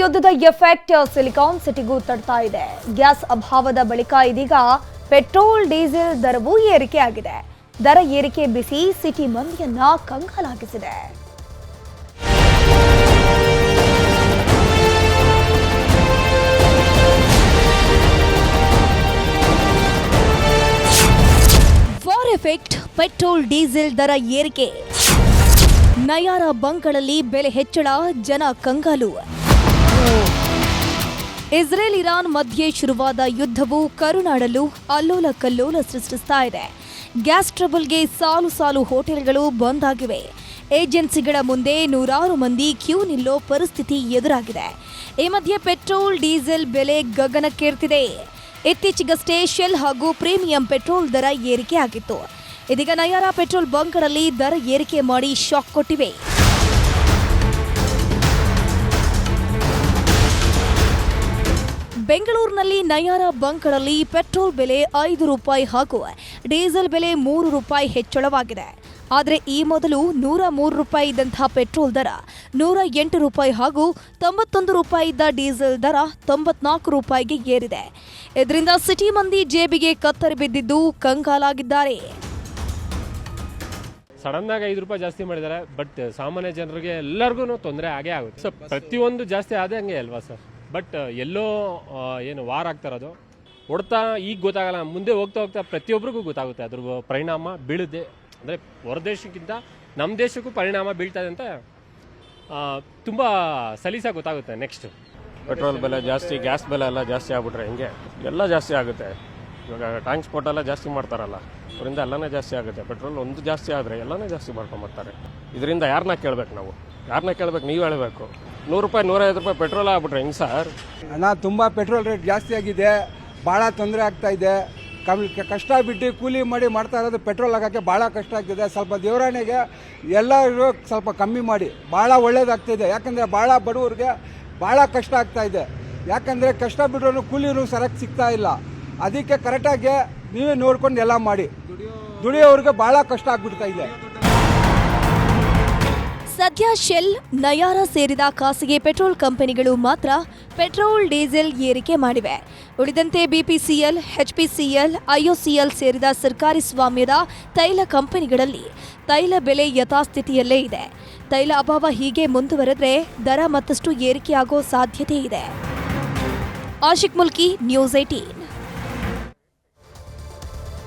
ಯುದ್ಧದ effect silicon ಸಿಟಿಗೂ ತಡ್ತಾ ಇದೆ. Gas ಅಭಾವದ ಬಳಿಕ ಇದೀಗ ಪೆಟ್ರೋಲ್ ಡೀಸೆಲ್ ದರವೂ ಏರಿಕೆ ಆಗಿದೆ. ದರ ಏರಿಕೆ ಬಿಸಿ ಸಿಟಿ ಮಂದಿಯನ್ನ ಕಂಗಾಲಾಗಿಸಿದೆ. ವಾರ್ ಎಫೆಕ್ಟ್ ಪೆಟ್ರೋಲ್ ಡೀಸೆಲ್ ದರ ಏರಿಕೆ. ನಯಾರ ಬಂಕ್ಗಳಲ್ಲಿ ಬೆಲೆ ಹೆಚ್ಚಳ, ಜನ ಕಂಗಾಲು. ಇಸ್ರೇಲ್ ಇರಾನ್ ಮಧ್ಯೆ ಶುರುವಾದ ಯುದ್ಧವು ಕರುನಾಡಲ್ಲೂ ಅಲ್ಲೋಲ ಕಲ್ಲೋಲ ಸೃಷ್ಟಿಸ್ತಾ ಇದೆ. ಗ್ಯಾಸ್ ಟ್ರಬಲ್ಗೆ ಸಾಲು ಸಾಲು ಹೋಟೆಲ್ಗಳು ಬಂದ್ ಆಗಿವೆ. ಏಜೆನ್ಸಿಗಳ ಮುಂದೆ ನೂರಾರು ಮಂದಿ ಕ್ಯೂ ನಿಲ್ಲೋ ಪರಿಸ್ಥಿತಿ ಎದುರಾಗಿದೆ. ಈ ಮಧ್ಯೆ ಪೆಟ್ರೋಲ್ ಡೀಸೆಲ್ ಬೆಲೆ ಗಗನಕ್ಕೇರ್ತಿದೆ. ಇತ್ತೀಚೆಗಷ್ಟೇ ಶೆಲ್ ಹಾಗೂ ಪ್ರೀಮಿಯಂ ಪೆಟ್ರೋಲ್ ದರ ಏರಿಕೆ ಆಗಿತ್ತು. ಇದೀಗ ನಯಾರ ಪೆಟ್ರೋಲ್ ಬಂಕ್ಗಳಲ್ಲಿ ದರ ಏರಿಕೆ ಮಾಡಿ ಶಾಕ್ ಕೊಟ್ಟಿವೆ. ಬೆಂಗಳೂರಿನಲ್ಲಿ ನಯಾರ ಬಂಕ್ಗಳಲ್ಲಿ ಪೆಟ್ರೋಲ್ ಬೆಲೆ ₹5 ಹಾಗೂ ಡೀಸೆಲ್ ಬೆಲೆ ₹3 ಹೆಚ್ಚಳವಾಗಿದೆ. ಆದರೆ ಈ ಮೊದಲು ₹103 ಇದ್ದಂತಹ ಪೆಟ್ರೋಲ್ ದರ ₹108 ಹಾಗೂ ₹91 ಇದ್ದ ಡೀಸೆಲ್ ದರ ₹94ಗೆ ಏರಿದೆ. ಇದರಿಂದ ಸಿಟಿ ಮಂದಿ ಜೇಬಿಗೆ ಕತ್ತರಿ ಬಿದ್ದಿದ್ದು ಕಂಗಾಲಾಗಿದ್ದಾರೆ. ಸಡನ್ ಆಗಿ ₹5 ಜಾಸ್ತಿ ಮಾಡಿದ್ದಾರೆ. ಬಟ್ ಸಾಮಾನ್ಯ ಜನರಿಗೆ ಎಲ್ಲರಿಗೂ ತೊಂದರೆ ಆಗೇ ಆಗುತ್ತೆ. ಸೊ ಪ್ರತಿಯೊಂದು ಜಾಸ್ತಿ ಆದೇ ಹಂಗೆ ಅಲ್ವಾ ಸರ್. ಬಟ್ ಎಲ್ಲೋ ಏನು ವಾರ್ ಆಗ್ತಾ ಇರೋದು ಹೊಡ್ತಾ ಈಗ ಗೊತ್ತಾಗಲ್ಲ. ಮುಂದೆ ಹೋಗ್ತಾ ಹೋಗ್ತಾ ಪ್ರತಿಯೊಬ್ಬರಿಗೂ ಗೊತ್ತಾಗುತ್ತೆ ಅದ್ರ ಪರಿಣಾಮ ಬೀಳುತ್ತೆ. ಅಂದರೆ ಹೊರದೇಶಕ್ಕಿಂತ ನಮ್ಮ ದೇಶಕ್ಕೂ ಪರಿಣಾಮ ಬೀಳ್ತಾ ಇದೆ ಅಂತ ತುಂಬ ಸಲೀಸಾಗಿ ಗೊತ್ತಾಗುತ್ತೆ. ನೆಕ್ಸ್ಟ್ ಪೆಟ್ರೋಲ್ ಬೆಲೆ ಜಾಸ್ತಿ, ಗ್ಯಾಸ್ ಬೆಲೆ ಎಲ್ಲ ಜಾಸ್ತಿ ಆಗ್ಬಿಟ್ರೆ ಹಿಂಗೆ ಎಲ್ಲ ಜಾಸ್ತಿ ಆಗುತ್ತೆ. ಇವಾಗ ಟ್ರಾನ್ಸ್ಪೋರ್ಟ್ ಎಲ್ಲ ಜಾಸ್ತಿ ಮಾಡ್ತಾರಲ್ಲ, ಅದರಿಂದ ಎಲ್ಲನೇ ಜಾಸ್ತಿ ಆಗುತ್ತೆ. ಪೆಟ್ರೋಲ್ ಒಂದು ಜಾಸ್ತಿ ಆದರೆ ಎಲ್ಲನೇ ಜಾಸ್ತಿ ಮಾಡ್ಕೊಂಬರ್ತಾರೆ. ಇದರಿಂದ ಯಾರನ್ನ ಕೇಳಬೇಕು ನಾವು? ಯಾರನ್ನ ಕೇಳಬೇಕು? ನೀವು ಹೇಳಬೇಕು. ₹100 ₹150 ಪೆಟ್ರೋಲ್ ಆಗ್ಬಿಟ್ರೆ ಹೆಂಗೆ ಸರ್? ತುಂಬ ಪೆಟ್ರೋಲ್ ರೇಟ್ ಜಾಸ್ತಿ ಆಗಿದೆ. ಭಾಳ ತೊಂದರೆ ಆಗ್ತಾ ಇದೆ. ಕಷ್ಟ ಬಿಟ್ಟು ಕೂಲಿ ಮಾಡಿ ಮಾಡ್ತಾ ಇರೋದು ಪೆಟ್ರೋಲ್ ಹಾಕೋಕ್ಕೆ ಭಾಳ ಕಷ್ಟ ಆಗ್ತಿದೆ. ಸ್ವಲ್ಪ ದೇವರಾಣೆಗೆ ಎಲ್ಲರೂ ಸ್ವಲ್ಪ ಕಮ್ಮಿ ಮಾಡಿ, ಭಾಳ ಒಳ್ಳೇದಾಗ್ತಿದೆ. ಯಾಕಂದರೆ ಭಾಳ ಬಡವ್ರಿಗೆ ಭಾಳ ಕಷ್ಟ ಆಗ್ತಾ ಇದೆ. ಯಾಕಂದರೆ ಕಷ್ಟ ಬಿಟ್ಟರು ಕೂಲಿನೂ ಸರಿಯಾಗಿ ಸಿಗ್ತಾ ಇಲ್ಲ. ಅದಕ್ಕೆ ಕರೆಕ್ಟಾಗಿ ನೀವೇ ನೋಡ್ಕೊಂಡು ಎಲ್ಲ ಮಾಡಿ. ದುಡಿಯೋವ್ರಿಗೆ ಭಾಳ ಕಷ್ಟ ಆಗ್ಬಿಡ್ತಾ ಇದೆ. ಸದ್ಯ ಶೆಲ್, ನಯಾರ ಸೇರಿದ ಖಾಸಗಿ ಪೆಟ್ರೋಲ್ ಕಂಪನಿಗಳು ಮಾತ್ರ ಪೆಟ್ರೋಲ್ ಡೀಸೆಲ್ ಏರಿಕೆ ಮಾಡಿವೆ. ಉಳಿದಂತೆ ಬಿಪಿಸಿಎಲ್, ಎಚ್ಪಿಸಿಎಲ್, ಐಒಸಿಎಲ್ ಸೇರಿದ ಸರ್ಕಾರಿ ಸ್ವಾಮ್ಯದ ತೈಲ ಕಂಪನಿಗಳಲ್ಲಿ ತೈಲ ಬೆಲೆ ಯಥಾಸ್ಥಿತಿಯಲ್ಲೇ ಇದೆ. ತೈಲ ಅಭಾವ ಹೀಗೆ ಮುಂದುವರೆದ್ರೆ ದರ ಮತ್ತಷ್ಟು ಏರಿಕೆಯಾಗೋ ಸಾಧ್ಯತೆ ಇದೆ. ಆಶಿಕ್ ಮುಲ್ಕಿ, ನ್ಯೂಸ್ 18.